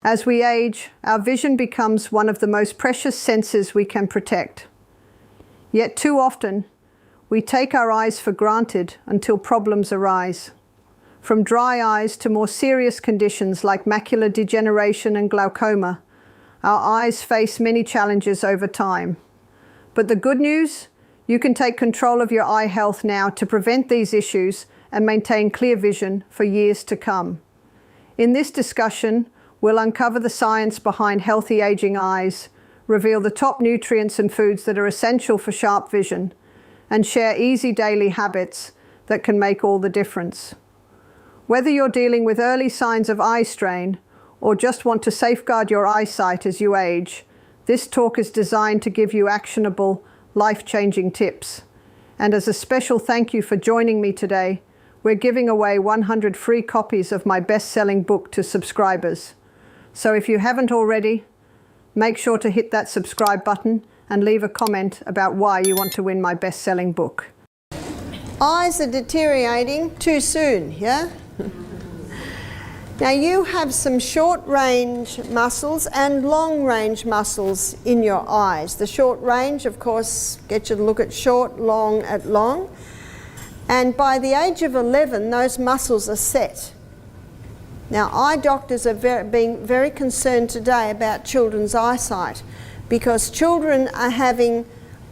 As we age, our vision becomes one of the most precious senses we can protect. Yet too often, we take our eyes for granted until problems arise. From dry eyes to more serious conditions like macular degeneration and glaucoma, our eyes face many challenges over time. But the good news? You can take control of your eye health now to prevent these issues and maintain clear vision for years to come. In this discussion, we'll uncover the science behind healthy aging eyes, reveal the top nutrients and foods that are essential for sharp vision, and share easy daily habits that can make all the difference. Whether you're dealing with early signs of eye strain or just want to safeguard your eyesight as you age, this talk is designed to give you actionable, life-changing tips. And as a special thank you for joining me today, we're giving away 100 free copies of my best-selling book to subscribers. So if you haven't already, make sure to hit that subscribe button and leave a comment about why you want to win my best-selling book. Eyes are deteriorating too soon, yeah? Now you have some short-range muscles and long-range muscles in your eyes. The short range, of course, gets you to look at short, long at long. And by the age of 11, those muscles are set. Now, eye doctors are being very concerned today about children's eyesight because children are having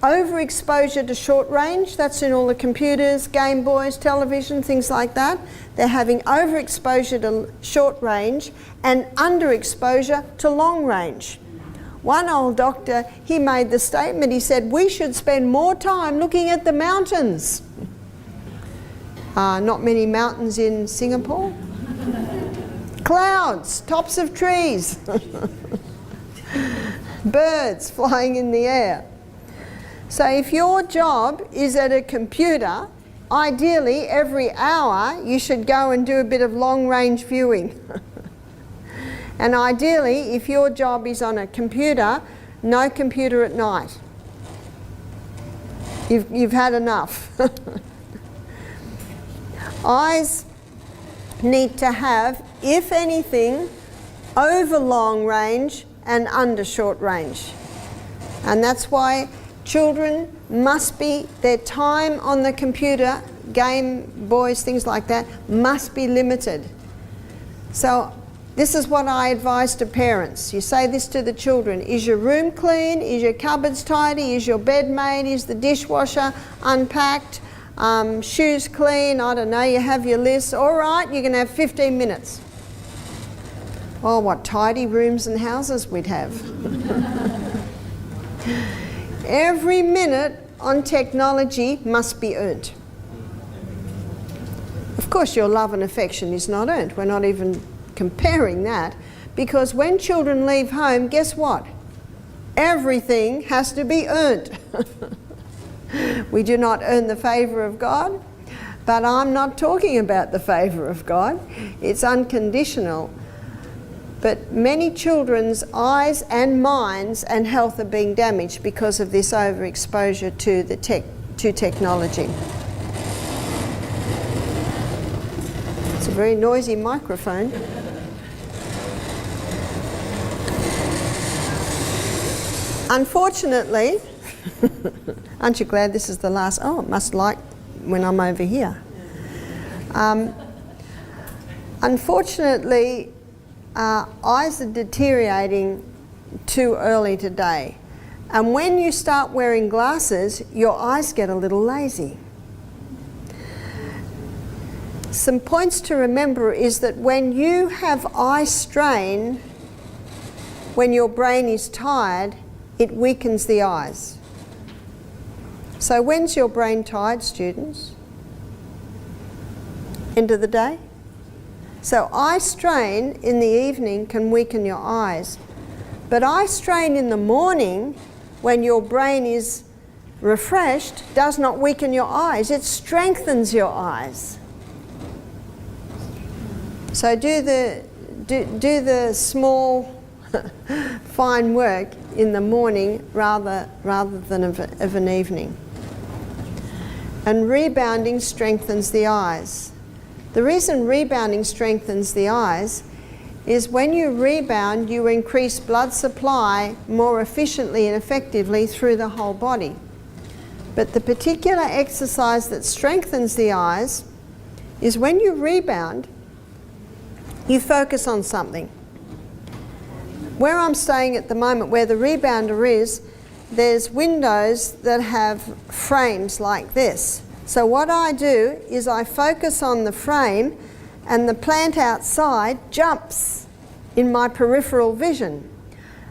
overexposure to short range. That's in all the computers, Game Boys, television, things like that. They're having overexposure to short range and underexposure to long range. One old doctor, he made the statement, he said, we should spend more time looking at the mountains. Not many mountains in Singapore. Clouds, tops of trees, birds flying in the air. So if your job is at a computer, ideally every hour you should go and do a bit of long-range viewing. And ideally, if your job is on a computer, no computer at night. You've had enough. Eyes need to have, if anything, over long range and under short range. And that's why children must be, their time on the computer, Game Boys, things like that, must be limited. So this is what I advise to parents. You say this to the children. Is your room clean? Is your cupboards tidy? Is your bed made? Is the dishwasher unpacked? Shoes clean? I don't know, you have your list. All right, you can have 15 minutes. Oh, what tidy rooms and houses we'd have. Every minute on technology must be earned. Of course, your love and affection is not earned. We're not even comparing that, because when children leave home, guess what? Everything has to be earned. We do not earn the favour of God, but I'm not talking about the favour of God. It's unconditional. But many children's eyes and minds and health are being damaged because of this overexposure to technology. It's a very noisy microphone. Unfortunately, aren't you glad this is the last? Oh, it must like when I'm over here. Unfortunately, eyes are deteriorating too early today. And when you start wearing glasses, your eyes get a little lazy. Some points to remember is that when you have eye strain, when your brain is tired, it weakens the eyes. So when's your brain tired, students? End of the day? So eye strain in the evening can weaken your eyes. But eye strain in the morning, when your brain is refreshed, does not weaken your eyes. It strengthens your eyes. So do the small, fine work in the morning rather than of an evening. And rebounding strengthens the eyes. The reason rebounding strengthens the eyes is when you rebound, you increase blood supply more efficiently and effectively through the whole body. But the particular exercise that strengthens the eyes is when you rebound, you focus on something. Where I'm staying at the moment, where the rebounder is, there's windows that have frames like this. So what I do is I focus on the frame, and the plant outside jumps in my peripheral vision.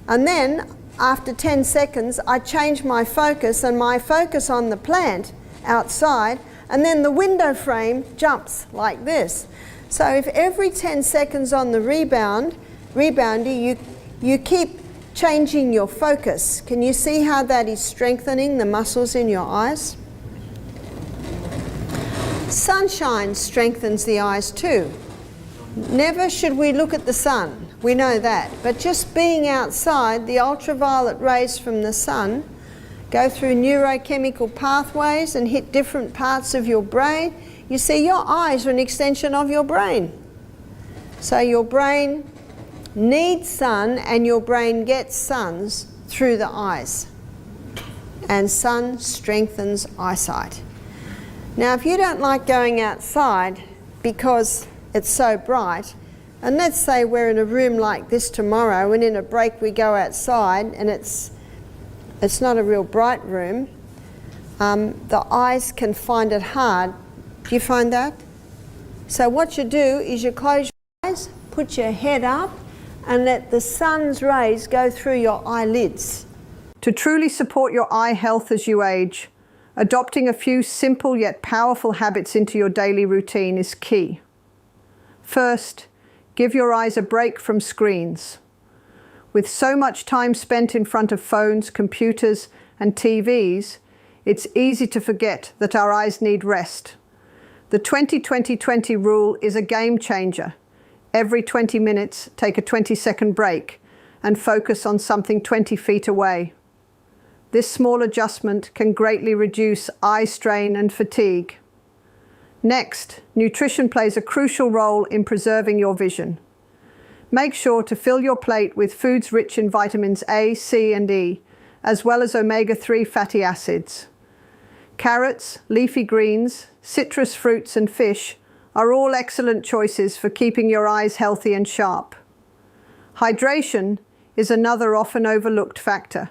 And then after 10 seconds I change my focus, and my focus on the plant outside, and then the window frame jumps like this. So if every 10 seconds on the rebounder you keep changing your focus. Can you see how that is strengthening the muscles in your eyes? Sunshine strengthens the eyes too. Never should we look at the sun, we know that, but just being outside, the ultraviolet rays from the sun go through neurochemical pathways and hit different parts of your brain. You see, your eyes are an extension of your brain. So your brain needs sun, and your brain gets suns through the eyes. And sun strengthens eyesight. Now, if you don't like going outside because it's so bright, and let's say we're in a room like this tomorrow, and in a break we go outside and it's not a real bright room, the eyes can find it hard. Do you find that? So what you do is you close your eyes, put your head up, and let the sun's rays go through your eyelids. To truly support your eye health as you age, adopting a few simple yet powerful habits into your daily routine is key. First, give your eyes a break from screens. With so much time spent in front of phones, computers, and TVs, it's easy to forget that our eyes need rest. The 20-20-20 rule is a game changer. Every 20 minutes, take a 20-second break and focus on something 20 feet away. This small adjustment can greatly reduce eye strain and fatigue. Next, nutrition plays a crucial role in preserving your vision. Make sure to fill your plate with foods rich in vitamins A, C, and E, as well as omega-3 fatty acids. Carrots, leafy greens, citrus fruits, and fish are all excellent choices for keeping your eyes healthy and sharp. Hydration is another often overlooked factor.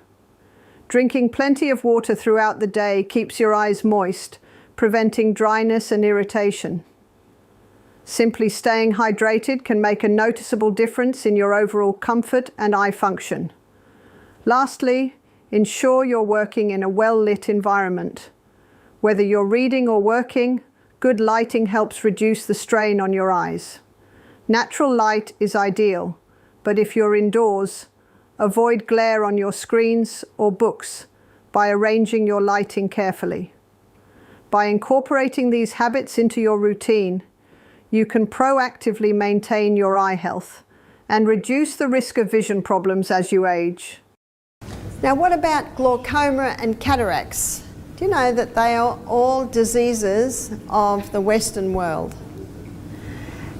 Drinking plenty of water throughout the day keeps your eyes moist, preventing dryness and irritation. Simply staying hydrated can make a noticeable difference in your overall comfort and eye function. Lastly, ensure you're working in a well-lit environment. Whether you're reading or working, good lighting helps reduce the strain on your eyes. Natural light is ideal, but if you're indoors, avoid glare on your screens or books by arranging your lighting carefully. By incorporating these habits into your routine, you can proactively maintain your eye health and reduce the risk of vision problems as you age. Now, what about glaucoma and cataracts? Do you know that they are all diseases of the Western world?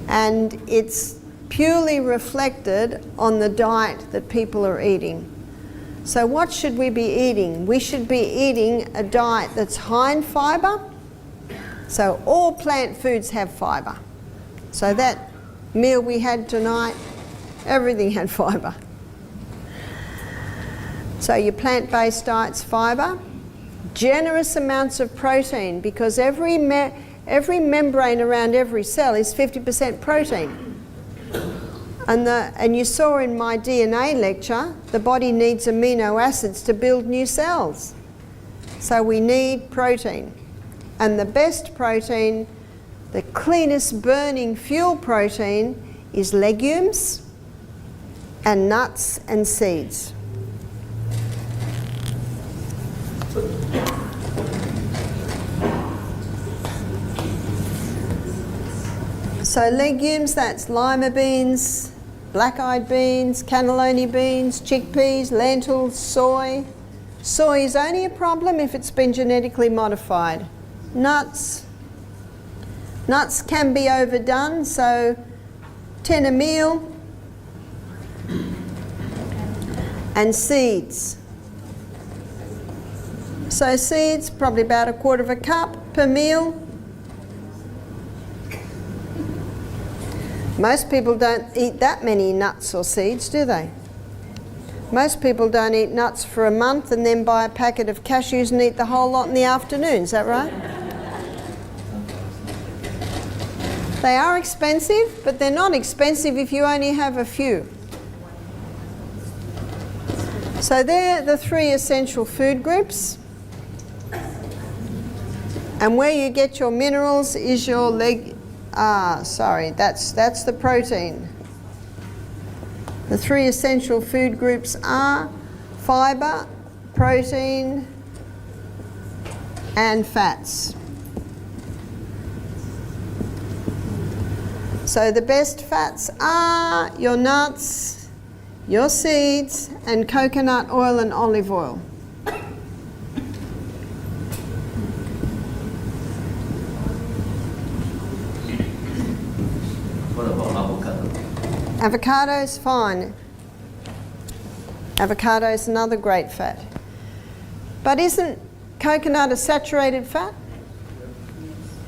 And it's purely reflected on the diet that people are eating. So what should we be eating? We should be eating a diet that's high in fibre. So all plant foods have fibre. So that meal we had tonight, everything had fibre. So your plant-based diet's fibre. Generous amounts of protein, because every membrane around every cell is 50% protein. And you saw in my DNA lecture, the body needs amino acids to build new cells. So we need protein. And the best protein, the cleanest burning fuel protein, is legumes and nuts and seeds. So legumes, that's lima beans, black-eyed beans, cannellini beans, chickpeas, lentils, soy. Soy is only a problem if it's been genetically modified. Nuts can be overdone, so 10 a meal, and seeds. So seeds, probably about 1/4 cup per meal. Most people don't eat that many nuts or seeds, do they? Most people don't eat nuts for a month and then buy a packet of cashews and eat the whole lot in the afternoon, is that right? They are expensive, but they're not expensive if you only have a few. So they're the 3 essential food groups. And where you get your minerals is your that's the protein. The 3 essential food groups are fibre, protein, and fats. So the best fats are your nuts, your seeds, and coconut oil and olive oil. What about avocado? Avocado is fine. Avocado is another great fat. But isn't coconut a saturated fat?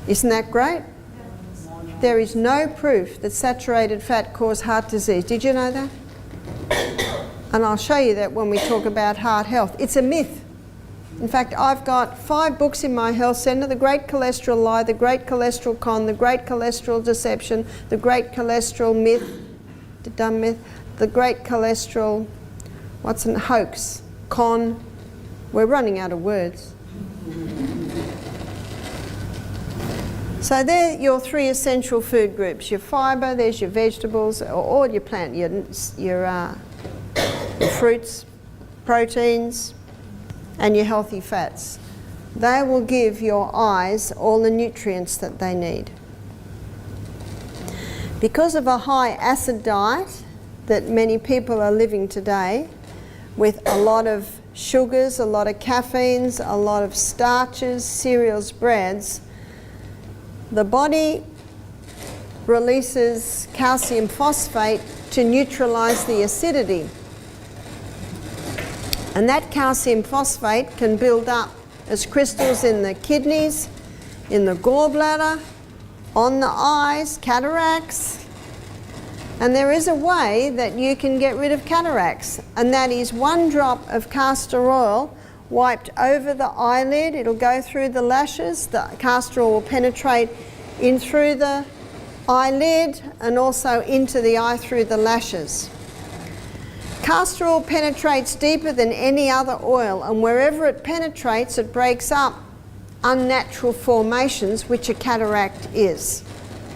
Isn't that great? There is no proof that saturated fat causes heart disease. Did you know that? And I'll show you that when we talk about heart health. It's a myth. In fact, I've got 5 books in my health centre: The Great Cholesterol Lie, The Great Cholesterol Con, The Great Cholesterol Deception, The Great Cholesterol Myth, the dumb myth, The Great Cholesterol, hoax, con. We're running out of words. So they're your 3 essential food groups: your fibre, there's your vegetables, or all your plant, your fruits, proteins, and your healthy fats. They will give your eyes all the nutrients that they need. Because of a high acid diet that many people are living today, with a lot of sugars, a lot of caffeines, a lot of starches, cereals, breads, the body releases calcium phosphate to neutralize the acidity. And that calcium phosphate can build up as crystals in the kidneys, in the gallbladder, on the eyes, cataracts. And there is a way that you can get rid of cataracts, and that is 1 drop of castor oil wiped over the eyelid. It'll go through the lashes. The castor oil will penetrate in through the eyelid and also into the eye through the lashes. Castor oil penetrates deeper than any other oil, and wherever it penetrates, it breaks up unnatural formations, which a cataract is.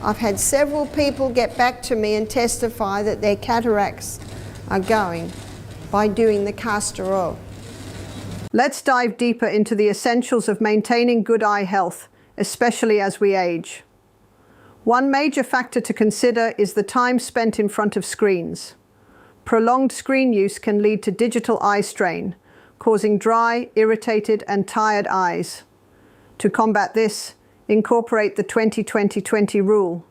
I've had several people get back to me and testify that their cataracts are going by doing the castor oil. Let's dive deeper into the essentials of maintaining good eye health, especially as we age. One major factor to consider is the time spent in front of screens. Prolonged screen use can lead to digital eye strain, causing dry, irritated, and tired eyes. To combat this, incorporate the 20-20-20 rule.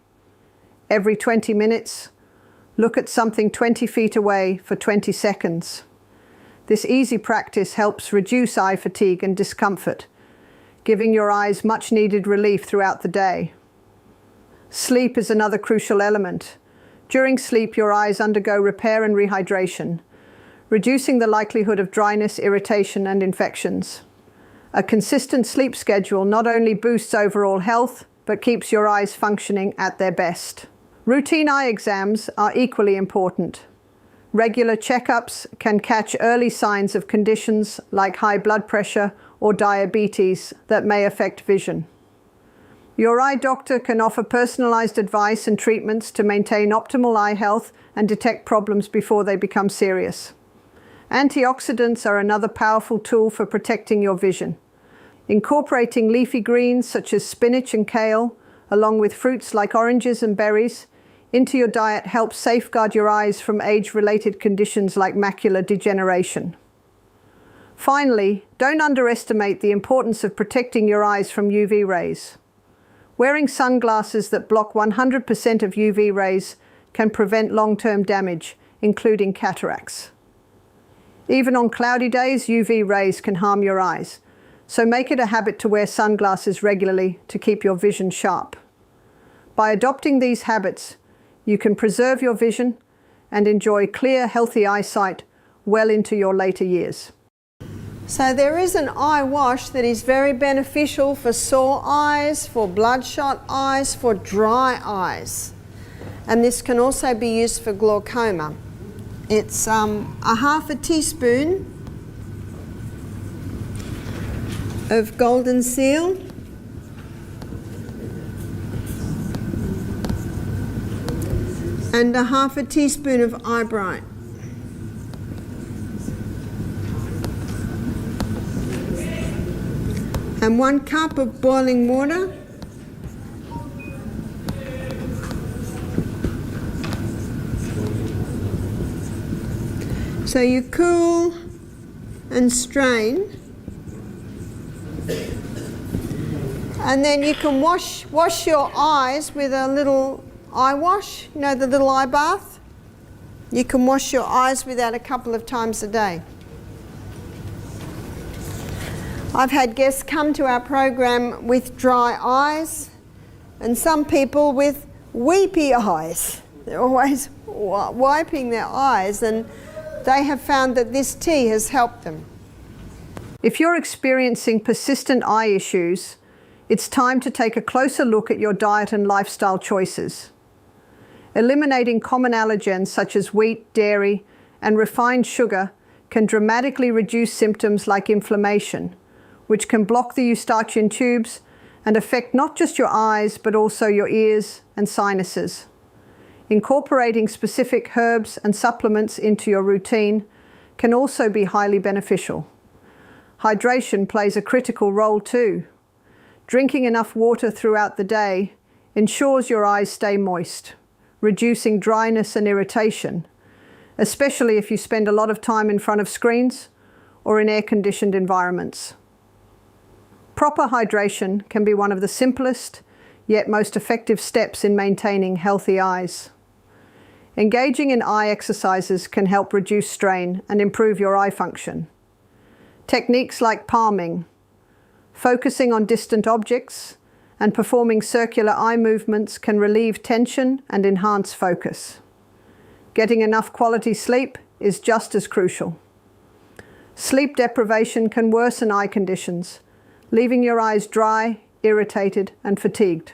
Every 20 minutes, look at something 20 feet away for 20 seconds. This easy practice helps reduce eye fatigue and discomfort, giving your eyes much-needed relief throughout the day. Sleep is another crucial element. During sleep, your eyes undergo repair and rehydration, reducing the likelihood of dryness, irritation, and infections. A consistent sleep schedule not only boosts overall health, but keeps your eyes functioning at their best. Routine eye exams are equally important. Regular checkups can catch early signs of conditions like high blood pressure or diabetes that may affect vision. Your eye doctor can offer personalized advice and treatments to maintain optimal eye health and detect problems before they become serious. Antioxidants are another powerful tool for protecting your vision. Incorporating leafy greens such as spinach and kale, along with fruits like oranges and berries, into your diet helps safeguard your eyes from age-related conditions like macular degeneration. Finally, don't underestimate the importance of protecting your eyes from UV rays. Wearing sunglasses that block 100% of UV rays can prevent long-term damage, including cataracts. Even on cloudy days, UV rays can harm your eyes, so make it a habit to wear sunglasses regularly to keep your vision sharp. By adopting these habits, you can preserve your vision and enjoy clear, healthy eyesight well into your later years. So there is an eye wash that is very beneficial for sore eyes, for bloodshot eyes, for dry eyes. And this can also be used for glaucoma. It's a half a teaspoon of golden seal, and a half a teaspoon of eye bright. And 1 cup of boiling water. So you cool and strain, and then you can wash your eyes with a little eye wash, you know, the little eye bath. You can wash your eyes with that a couple of times a day. I've had guests come to our program with dry eyes, and some people with weepy eyes. They're always wiping their eyes, and they have found that this tea has helped them. If you're experiencing persistent eye issues, it's time to take a closer look at your diet and lifestyle choices. Eliminating common allergens such as wheat, dairy, and refined sugar can dramatically reduce symptoms like inflammation, which can block the eustachian tubes and affect not just your eyes, but also your ears and sinuses. Incorporating specific herbs and supplements into your routine can also be highly beneficial. Hydration plays a critical role too. Drinking enough water throughout the day ensures your eyes stay moist, reducing dryness and irritation, especially if you spend a lot of time in front of screens or in air-conditioned environments. Proper hydration can be one of the simplest yet most effective steps in maintaining healthy eyes. Engaging in eye exercises can help reduce strain and improve your eye function. Techniques like palming, focusing on distant objects, and performing circular eye movements can relieve tension and enhance focus. Getting enough quality sleep is just as crucial. Sleep deprivation can worsen eye conditions, leaving your eyes dry, irritated, and fatigued.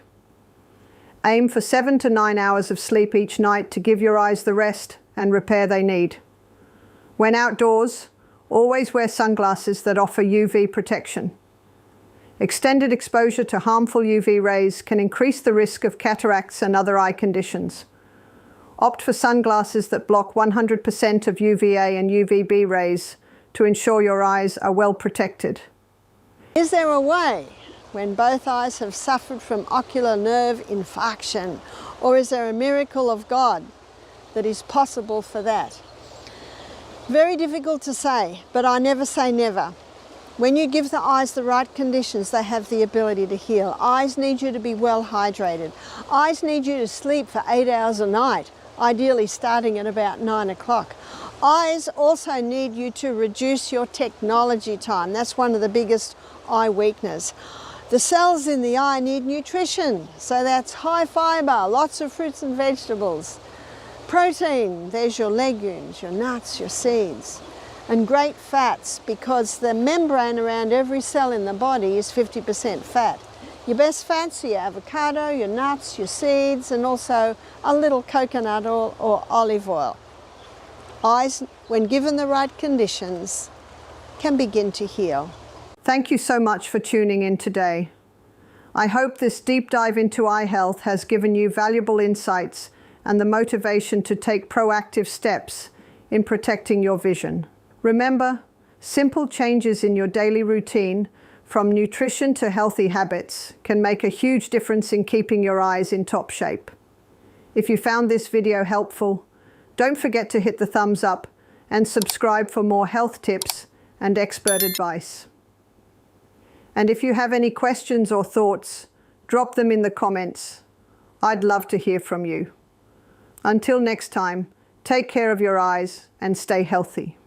Aim for 7 to 9 hours of sleep each night to give your eyes the rest and repair they need. When outdoors, always wear sunglasses that offer UV protection. Extended exposure to harmful UV rays can increase the risk of cataracts and other eye conditions. Opt for sunglasses that block 100% of UVA and UVB rays to ensure your eyes are well protected. Is there a way when both eyes have suffered from ocular nerve infarction, or is there a miracle of God that is possible for that? Very difficult to say, but I never say never. When you give the eyes the right conditions, they have the ability to heal. Eyes need you to be well hydrated. Eyes need you to sleep for 8 hours a night, ideally starting at about 9 o'clock. Eyes also need you to reduce your technology time. That's one of the biggest eye weaknesses. The cells in the eye need nutrition, so that's high fibre, lots of fruits and vegetables. Protein, there's your legumes, your nuts, your seeds. And great fats, because the membrane around every cell in the body is 50% fat. Your best fats are your avocado, your nuts, your seeds, and also a little coconut oil or olive oil. Eyes, when given the right conditions, can begin to heal. Thank you so much for tuning in today. I hope this deep dive into eye health has given you valuable insights and the motivation to take proactive steps in protecting your vision. Remember, simple changes in your daily routine, from nutrition to healthy habits, can make a huge difference in keeping your eyes in top shape. If you found this video helpful, don't forget to hit the thumbs up and subscribe for more health tips and expert advice. And if you have any questions or thoughts, drop them in the comments. I'd love to hear from you. Until next time, take care of your eyes and stay healthy.